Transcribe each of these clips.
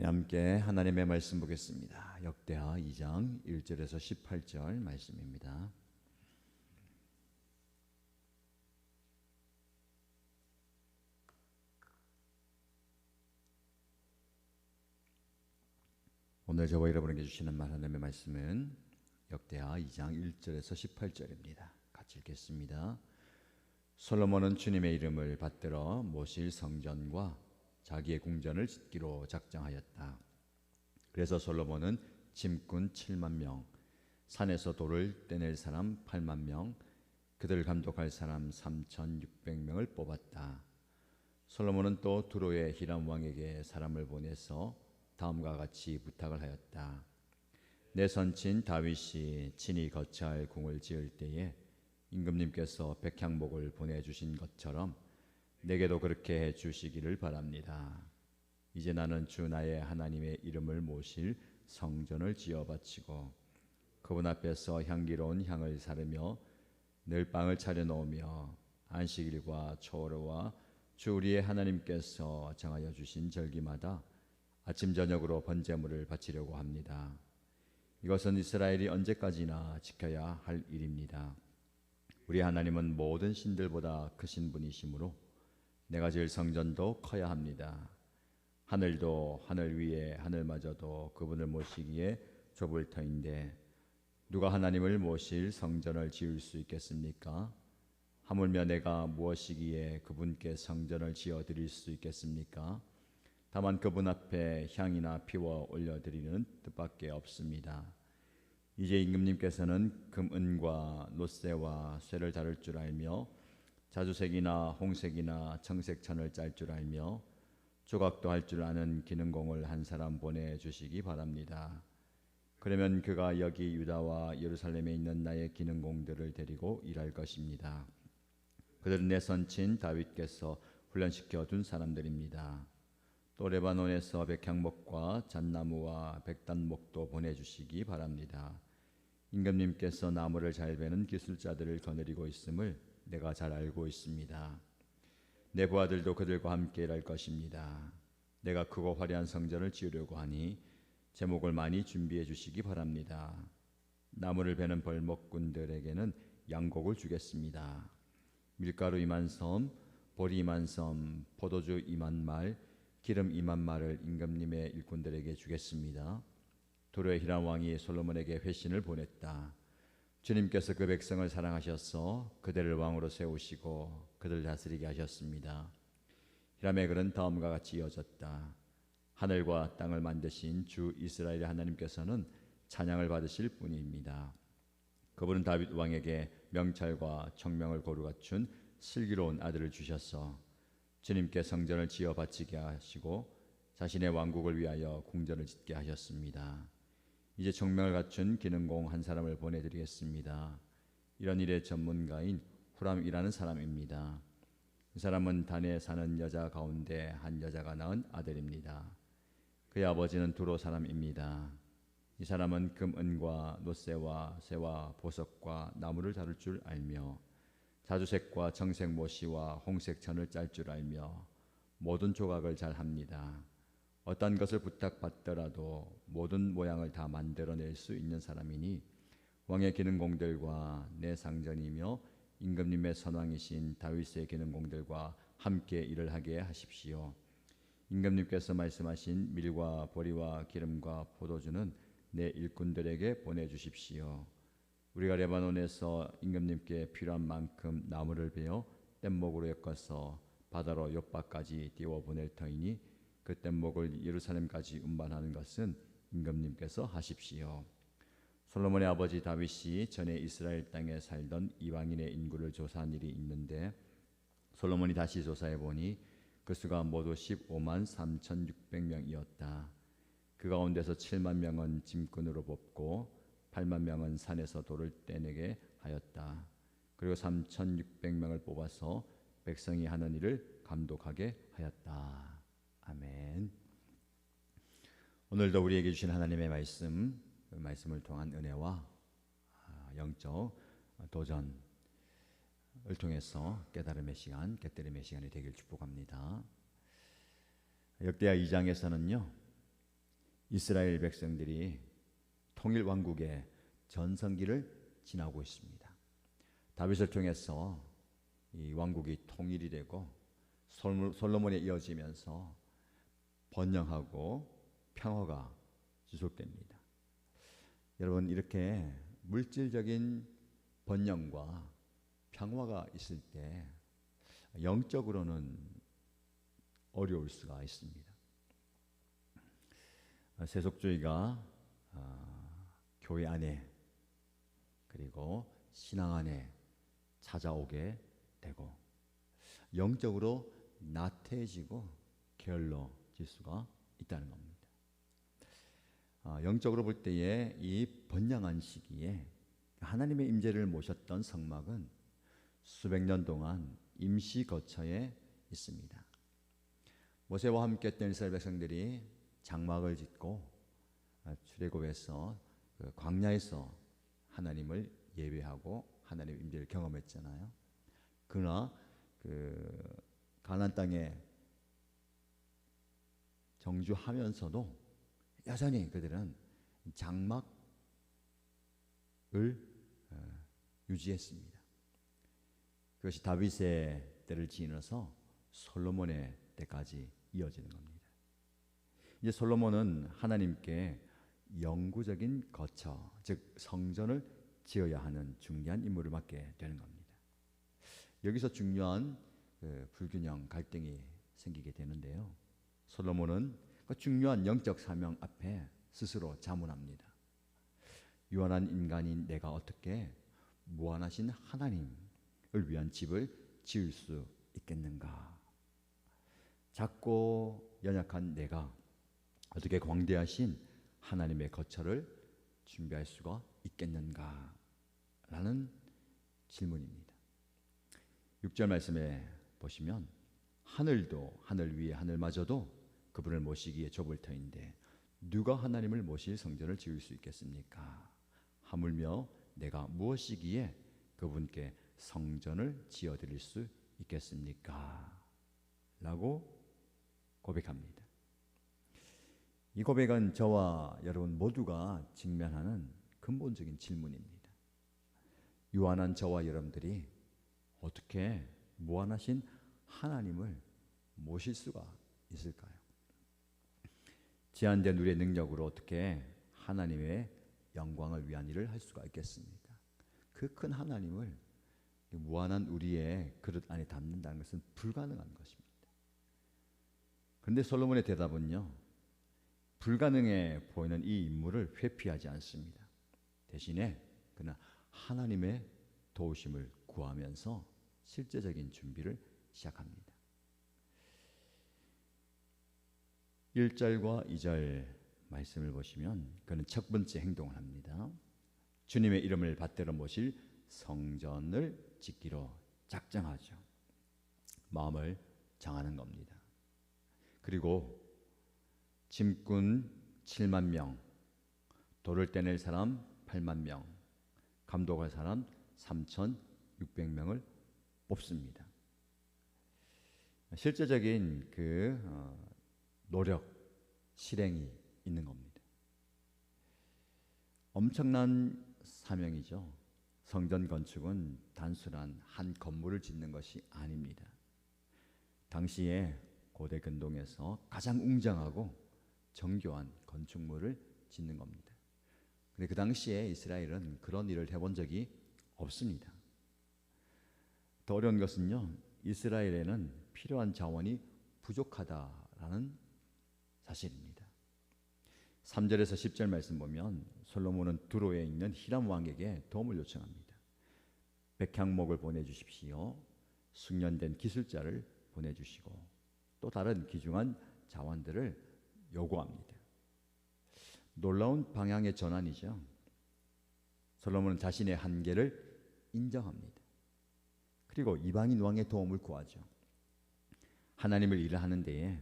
함께 하나님의 말씀 보겠습니다. 역대하 2장 1절에서 18절 말씀입니다. 오늘 저와 여러분에게 주시는 하나님의 말씀은 역대하 2장 1절에서 18절입니다. 같이 읽겠습니다. 솔로몬은 주님의 이름을 받들어 모실 성전과 자기의 궁전을 짓기로 작정하였다. 그래서 솔로몬은 짐꾼 7만 명, 산에서 돌을 떼낼 사람 8만 명, 그들을 감독할 사람 3,600명을 뽑았다. 솔로몬은 또 두로의 히람 왕에게 사람을 보내서 다음과 같이 부탁을 하였다. 내 선친 다윗이 친히 거처할 궁을 지을 때에 임금님께서 백향목을 보내주신 것처럼 내게도 그렇게 해 주시기를 바랍니다. 이제 나는 주 나의 하나님의 이름을 모실 성전을 지어 바치고 그분 앞에서 향기로운 향을 사르며 늘 빵을 차려 놓으며 안식일과 초월과 주 우리의 하나님께서 정하여 주신 절기마다 아침 저녁으로 번제물을 바치려고 합니다. 이것은 이스라엘이 언제까지나 지켜야 할 일입니다. 우리 하나님은 모든 신들보다 크신 분이시므로 내가 지을 성전도 커야 합니다. 하늘도 하늘 위에 하늘마저도 그분을 모시기에 좁을 터인데 누가 하나님을 모실 성전을 지을 수 있겠습니까? 하물며 내가 무엇이기에 그분께 성전을 지어 드릴 수 있겠습니까? 다만 그분 앞에 향이나 피워 올려드리는 뜻밖에 없습니다. 이제 임금님께서는 금, 은과 놋쇠와 쇠를 다룰 줄 알며 자주색이나 홍색이나 청색천을 짤 줄 알며 조각도 할 줄 아는 기능공을 한 사람 보내주시기 바랍니다. 그러면 그가 여기 유다와 예루살렘에 있는 나의 기능공들을 데리고 일할 것입니다. 그들은 내 선친 다윗께서 훈련시켜 둔 사람들입니다. 또 레바논에서 백향목과 잣나무와 백단목도 보내주시기 바랍니다. 임금님께서 나무를 잘 베는 기술자들을 거느리고 있음을 내가 잘 알고 있습니다. 내 부하들도 그들과 함께 일할 것입니다. 내가 크고 화려한 성전을 지으려고 하니 제목을 많이 준비해 주시기 바랍니다. 나무를 베는 벌목꾼들에게는 양곡을 주겠습니다. 밀가루 2만 섬, 보리 2만 섬, 포도주 2만 말, 기름 2만 말을 임금님의 일꾼들에게 주겠습니다. 두로의 히람 왕이 솔로몬에게 회신을 보냈다. 주님께서 그 백성을 사랑하셔서 그들을 왕으로 세우시고 그들을 다스리게 하셨습니다. 히람의 글은 다음과 같이 이어졌다. 하늘과 땅을 만드신 주 이스라엘의 하나님께서는 찬양을 받으실 분입니다. 그분은 다윗 왕에게 명찰과 청명을 고루 갖춘 슬기로운 아들을 주셔서 주님께 성전을 지어 바치게 하시고 자신의 왕국을 위하여 궁전을 짓게 하셨습니다. 이제 청명을 갖춘 기능공 한 사람을 보내드리겠습니다. 이런 일의 전문가인 후람이라는 사람입니다. 이 사람은 단에 사는 여자 가운데 한 여자가 낳은 아들입니다. 그의 아버지는 두로 사람입니다. 이 사람은 금, 은과 놋쇠와 쇠와 보석과 나무를 다룰 줄 알며 자주색과 청색 모시와 홍색 천을 짤 줄 알며 모든 조각을 잘 합니다. 어떤 것을 부탁받더라도 모든 모양을 다 만들어낼 수 있는 사람이니 왕의 기능공들과 내 상전이며 임금님의 선왕이신 다윗의 기능공들과 함께 일을 하게 하십시오. 임금님께서 말씀하신 밀과 보리와 기름과 포도주는 내 일꾼들에게 보내주십시오. 우리가 레바논에서 임금님께 필요한 만큼 나무를 베어 뗏목으로 엮어서 바다로 욥바까지 띄워 보낼 터이니 그 뗏목을 예루살렘까지 운반하는 것은 임금님께서 하십시오. 솔로몬의 아버지 다윗이 전에 이스라엘 땅에 살던 이방인의 인구를 조사한 일이 있는데 솔로몬이 다시 조사해 보니 그 수가 모두 15만 3,600명이었다. 그 가운데서 7만 명은 짐꾼으로 뽑고 8만 명은 산에서 돌을 떼내게 하였다. 그리고 3,600명을 뽑아서 백성이 하는 일을 감독하게 하였다. 아멘. 오늘도 우리에게 주신 하나님의 말씀, 그 말씀을 통한 은혜와 영적 도전을 통해서 깨달음의 시간, 깨달음의 시간이 되길 축복합니다. 역대하 2장에서는요, 이스라엘 백성들이 통일 왕국의 전성기를 지나고 있습니다. 다윗을 통해서 이 왕국이 통일이 되고 솔로몬에 이어지면서 번영하고 평화가 지속됩니다. 여러분, 이렇게 물질적인 번영과 평화가 있을 때 영적으로는 어려울 수가 있습니다. 세속주의가 교회 안에 그리고 신앙 안에 찾아오게 되고 영적으로 나태해지고 게을러질 수가 있다는 겁니다. 영적으로 볼 때에 이 번영한 시기에 하나님의 임재를 모셨던 성막은 수백 년 동안 임시 거처에 있습니다. 모세와 함께 했던 이스라엘 백성들이 장막을 짓고 출애굽에서 그 광야에서 하나님을 예배하고 하나님의 임재를 경험했잖아요. 그러나 그 가나안 땅에 정주하면서도 여전히 그들은 장막을 유지했습니다. 그것이 다윗의 때를 지나서 솔로몬의 때까지 이어지는 겁니다. 이제 솔로몬은 하나님께 영구적인 거처, 즉 성전을 지어야 하는 중요한 임무를 맡게 되는 겁니다. 여기서 중요한 불균형, 갈등이 생기게 되는데요. 솔로몬은 그 중요한 영적 사명 앞에 스스로 자문합니다. 유한한 인간인 내가 어떻게 무한하신 하나님을 위한 집을 지을 수 있겠는가? 작고 연약한 내가 어떻게 광대하신 하나님의 거처를 준비할 수가 있겠는가? 라는 질문입니다. 6절 말씀에 보시면 하늘도 하늘 위에 하늘마저도 그분을 모시기에 좁을 터인데 누가 하나님을 모실 성전을 지을 수 있겠습니까? 하물며 내가 무엇이기에 그분께 성전을 지어드릴 수 있겠습니까? 라고 고백합니다. 이 고백은 저와 여러분 모두가 직면하는 근본적인 질문입니다. 유한한 저와 여러분들이 어떻게 무한하신 하나님을 모실 수가 있을까요? 제한된 우리의 능력으로 어떻게 하나님의 영광을 위한 일을 할 수가 있겠습니까? 그 큰 하나님을 무한한 우리의 그릇 안에 담는다는 것은 불가능한 것입니다. 그런데 솔로몬의 대답은요, 불가능해 보이는 이 임무를 회피하지 않습니다. 대신에 그는 하나님의 도우심을 구하면서 실제적인 준비를 시작합니다. 1절과 2절 말씀을 보시면 그는 첫 번째 행동을 합니다. 주님의 이름을 받들어 모실 성전을 짓기로 작정하죠. 마음을 정하는 겁니다. 그리고 짐꾼 7만 명, 돌을 떼낼 사람 8만 명, 감독할 사람 3,600명을 뽑습니다. 실제적인 노력, 실행이 있는 겁니다. 엄청난 사명이죠. 성전 건축은 단순한 한 건물을 짓는 것이 아닙니다. 당시에 고대 근동에서 가장 웅장하고 정교한 건축물을 짓는 겁니다. 근데 그 당시에 이스라엘은 그런 일을 해본 적이 없습니다. 더 어려운 것은요, 이스라엘에는 필요한 자원이 부족하다라는 사실입니다. 3절에서 10절 말씀 보면 솔로몬은 두로에 있는 히람 왕에게 도움을 요청합니다. 백향목을 보내주십시오. 숙련된 기술자를 보내주시고 또 다른 귀중한 자원들을 요구합니다. 놀라운 방향의 전환이죠. 솔로몬은 자신의 한계를 인정합니다. 그리고 이방인 왕의 도움을 구하죠. 하나님을 일하는 데에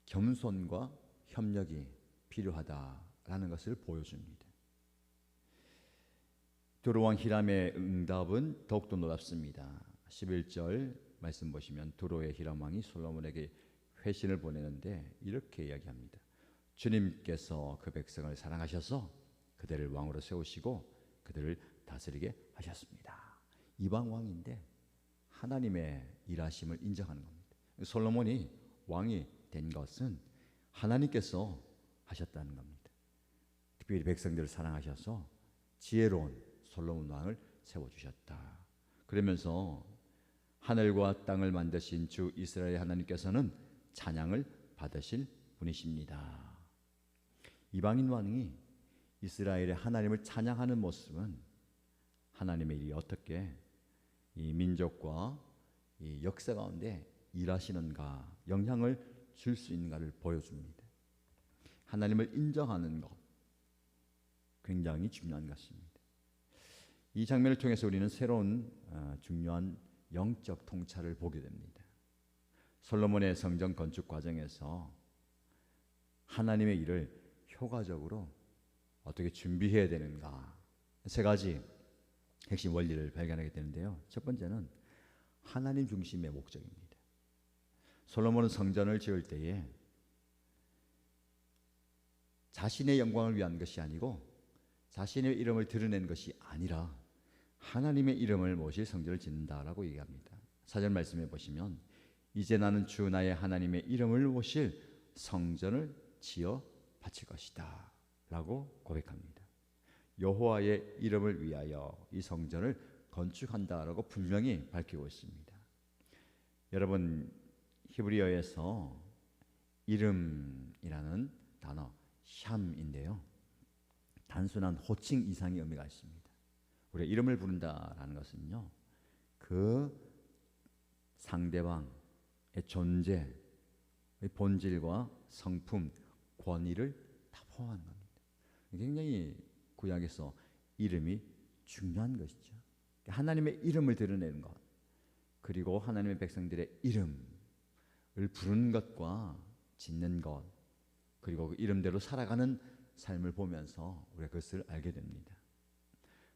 겸손과 협력이 필요하다라는 것을 보여줍니다. 두로 왕 히람의 응답은 더욱더 놀랍습니다. 11절 말씀 보시면 두로의 히람 왕이 솔로몬에게 회신을 보내는데 이렇게 이야기합니다. 주님께서 그 백성을 사랑하셔서 그들을 왕으로 세우시고 그들을 다스리게 하셨습니다. 이방 왕인데 하나님의 일하심을 인정하는 겁니다. 솔로몬이 왕이 된 것은 하나님께서 하셨다는 겁니다. 특별히 백성들을 사랑하셔서 지혜로운 솔로몬 왕을 세워주셨다. 그러면서 하늘과 땅을 만드신 주 이스라엘 하나님께서는 찬양을 받으실 분이십니다. 이방인 왕이 이스라엘의 하나님을 찬양하는 모습은 하나님의 일이 어떻게 이 민족과 이 역사 가운데 일하시는가, 영향을 줄 수 있는가를 보여줍니다. 하나님을 인정하는 것, 굉장히 중요한 것입니다. 이 장면을 통해서 우리는 새로운 중요한 영적 통찰을 보게 됩니다. 솔로몬의 성전 건축 과정에서 하나님의 일을 효과적으로 어떻게 준비해야 되는가, 세 가지 핵심 원리를 발견하게 되는데요. 첫 번째는 하나님 중심의 목적입니다. 솔로몬은 성전을 지을 때에 자신의 영광을 위한 것이 아니고 자신의 이름을 드러낸 것이 아니라 하나님의 이름을 모실 성전을 짓는다라고 얘기합니다. 4절 말씀해 보시면 이제 나는 주 나의 하나님의 이름을 모실 성전을 지어 바칠 것이다 라고 고백합니다. 여호와의 이름을 위하여 이 성전을 건축한다라고 분명히 밝히고 있습니다. 여러분, 히브리어에서 이름이라는 단어 샴인데요, 단순한 호칭 이상의 의미가 있습니다. 우리가 이름을 부른다라는 것은요, 그 상대방의 존재, 본질과 성품, 권위를 다 포함한 겁니다. 굉장히 구약에서 이름이 중요한 것이죠. 하나님의 이름을 드러내는 것, 그리고 하나님의 백성들의 이름을 부르는 것과 짓는 것, 그리고 그 이름대로 살아가는 삶을 보면서 우리가 그것을 알게 됩니다.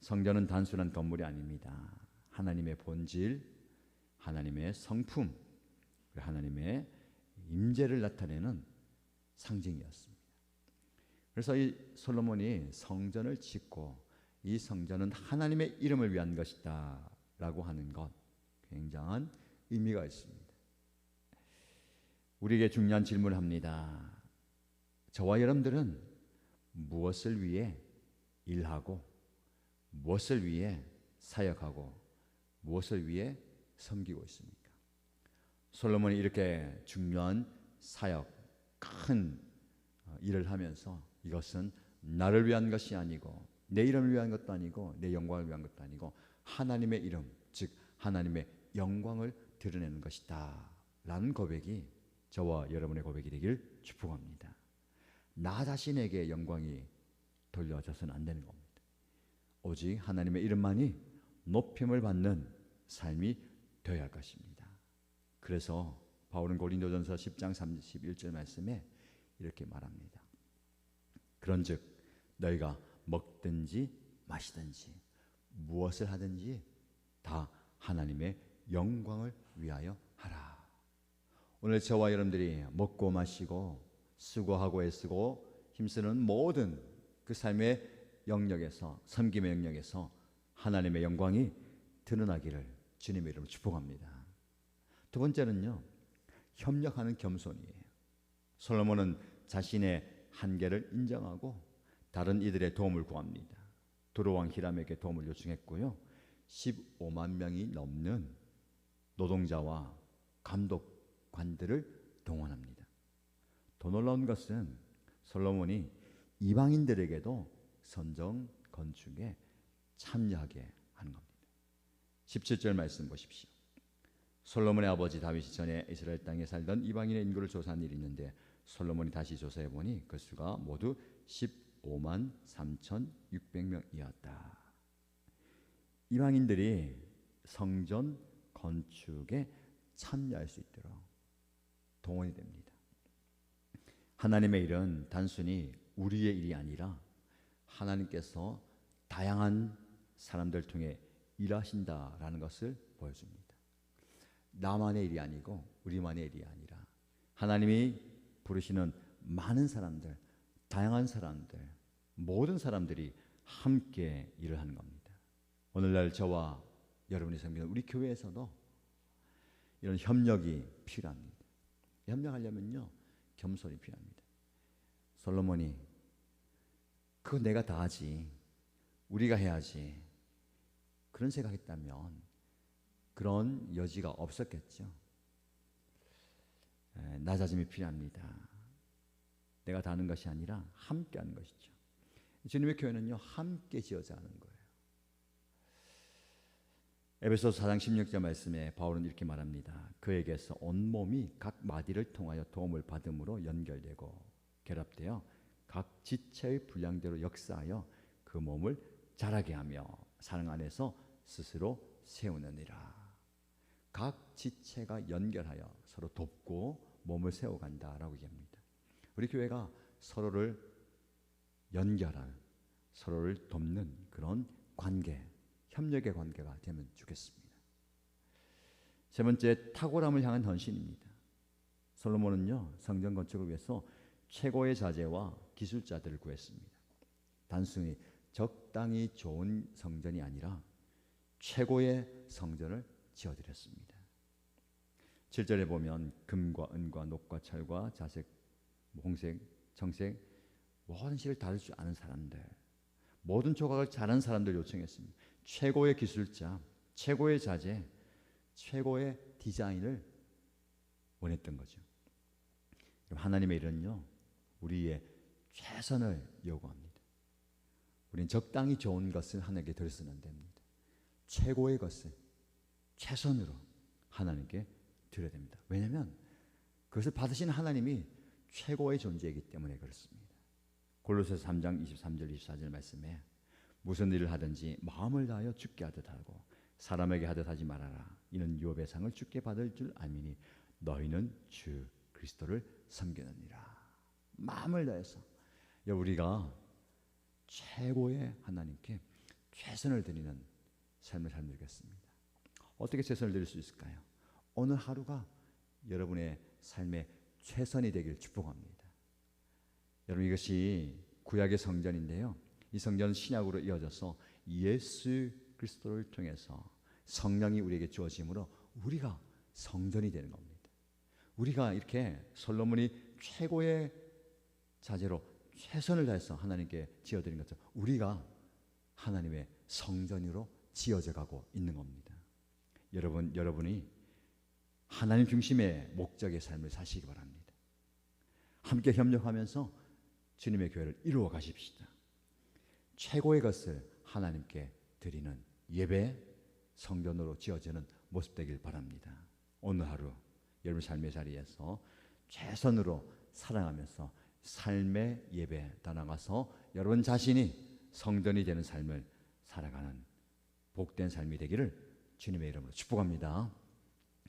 성전은 단순한 건물이 아닙니다. 하나님의 본질, 하나님의 성품, 하나님의 임재를 나타내는 상징이었습니다. 그래서 이 솔로몬이 성전을 짓고 이 성전은 하나님의 이름을 위한 것이다 라고 하는 것, 굉장한 의미가 있습니다. 우리에게 중요한 질문을 합니다. 저와 여러분들은 무엇을 위해 일하고 무엇을 위해 사역하고 무엇을 위해 섬기고 있습니까? 솔로몬이 이렇게 중요한 사역, 큰 일을 하면서 이것은 나를 위한 것이 아니고 내 이름을 위한 것도 아니고 내 영광을 위한 것도 아니고 하나님의 이름, 즉 하나님의 영광을 드러내는 것이다 라는 고백이 저와 여러분의 고백이 되길 축복합니다. 나 자신에게 영광이 돌려져서는 안 되는 겁니다. 오직 하나님의 이름만이 높임을 받는 삶이 되어야 할 것입니다. 그래서 바울은 고린도전서 10장 31절 말씀에 이렇게 말합니다. 그런즉 너희가 먹든지 마시든지 무엇을 하든지 다 하나님의 영광을 위하여 하라. 오늘 저와 여러분들이 먹고 마시고 수고하고 애쓰고 힘쓰는 모든 그 삶의 영역에서, 섬김의 영역에서 하나님의 영광이 드러나기를 주님의 이름으로 축복합니다. 두 번째는요, 협력하는 겸손이에요. 솔로몬은 자신의 한계를 인정하고 다른 이들의 도움을 구합니다. 두로왕 히람에게 도움을 요청했고요, 15만 명이 넘는 노동자와 감독관들을 동원합니다. 더 놀라운 것은 솔로몬이 이방인들에게도 성전 건축에 참여하게 하는 겁니다. 17절 말씀 보십시오. 솔로몬의 아버지 다윗이 전에 이스라엘 땅에 살던 이방인의 인구를 조사한 일이 있는데 솔로몬이 다시 조사해 보니 그 수가 모두 15만 3,600명이었다. 이방인들이 성전 건축에 참여할 수 있도록 동원이 됩니다. 하나님의 일은 단순히 우리의 일이 아니라 하나님께서 다양한 사람들 통해 일하신다라는 것을 보여줍니다. 나만의 일이 아니고 우리만의 일이 아니라 하나님이 부르시는 많은 사람들, 다양한 사람들, 모든 사람들이 함께 일을 하는 겁니다. 오늘날 저와 여러분이 섬기는 우리 교회에서도 이런 협력이 필요합니다. 협력하려면요, 겸손이 필요합니다. 솔로몬이 그거 내가 다 하지, 우리가 해야지, 그런 생각했다면 그런 여지가 없었겠죠. 낮아짐이 필요합니다. 내가 다 하는 것이 아니라 함께 하는 것이죠. 주님의 교회는요, 함께 지어져 하는 거예요. 에베소서 4장 16절 말씀에 바울은 이렇게 말합니다. 그에게서 온몸이 각 마디를 통하여 도움을 받음으로 연결되고 결합되어 각 지체의 분량대로 역사하여 그 몸을 자라게 하며 사랑 안에서 스스로 세우느니라. 각 지체가 연결하여 서로 돕고 몸을 세워간다라고 얘기합니다. 우리 교회가 서로를 연결할, 서로를 돕는 그런 관계, 협력의 관계가 되면 좋겠습니다. 세 번째, 탁월함을 향한 헌신입니다. 솔로몬은요, 성전 건축을 위해서 최고의 자재와 기술자들을 구했습니다. 단순히 적당히 좋은 성전이 아니라 최고의 성전을 지어드렸습니다. 7절에 보면 금과 은과 녹과 철과 자색, 홍색, 정색 모든 실을 다룰 줄 아는 사람들, 모든 조각을 잘하는 사람들 요청했습니다. 최고의 기술자, 최고의 자재, 최고의 디자인을 원했던 거죠. 하나님의 일은요, 우리의 최선을 요구합니다. 우리는 적당히 좋은 것을 하나님께 드려서는 안 됩니다. 최고의 것을 최선으로 하나님께 드려야 됩니다. 왜냐하면 그것을 받으신 하나님이 최고의 존재이기 때문에 그렇습니다. 골로새서 3장 23절 24절 말씀에 무슨 일을 하든지 마음을 다하여 주께 하듯 하고 사람에게 하듯 하지 말아라. 이는 유업의 상을 주께 받을 줄 알미니 너희는 주 그리스도를 섬기느니라. 마음을 다해서 우리가 최고의 하나님께 최선을 드리는 삶을 살면 되겠습니다. 어떻게 최선을 드릴 수 있을까요? 오늘 하루가 여러분의 삶의 최선이 되길 축복합니다. 여러분, 이것이 구약의 성전인데요, 이 성전은 신약으로 이어져서 예수 그리스도를 통해서 성령이 우리에게 주어짐으로 우리가 성전이 되는 겁니다. 우리가 이렇게 솔로몬이 최고의 자재로 최선을 다해서 하나님께 지어드린 것처럼 우리가 하나님의 성전으로 지어져 가고 있는 겁니다. 여러분이 하나님 중심의 목적의 삶을 사시기 바랍니다. 함께 협력하면서 주님의 교회를 이루어 가십시다. 최고의 것을 하나님께 드리는 예배 성전으로 지어지는 모습 되길 바랍니다. 오늘 하루 여러분 삶의 자리에서 최선으로 사랑하면서 삶의 예배 나아가서 여러분 자신이 성전이 되는 삶을 살아가는 복된 삶이 되기를 주님의 이름으로 축복합니다.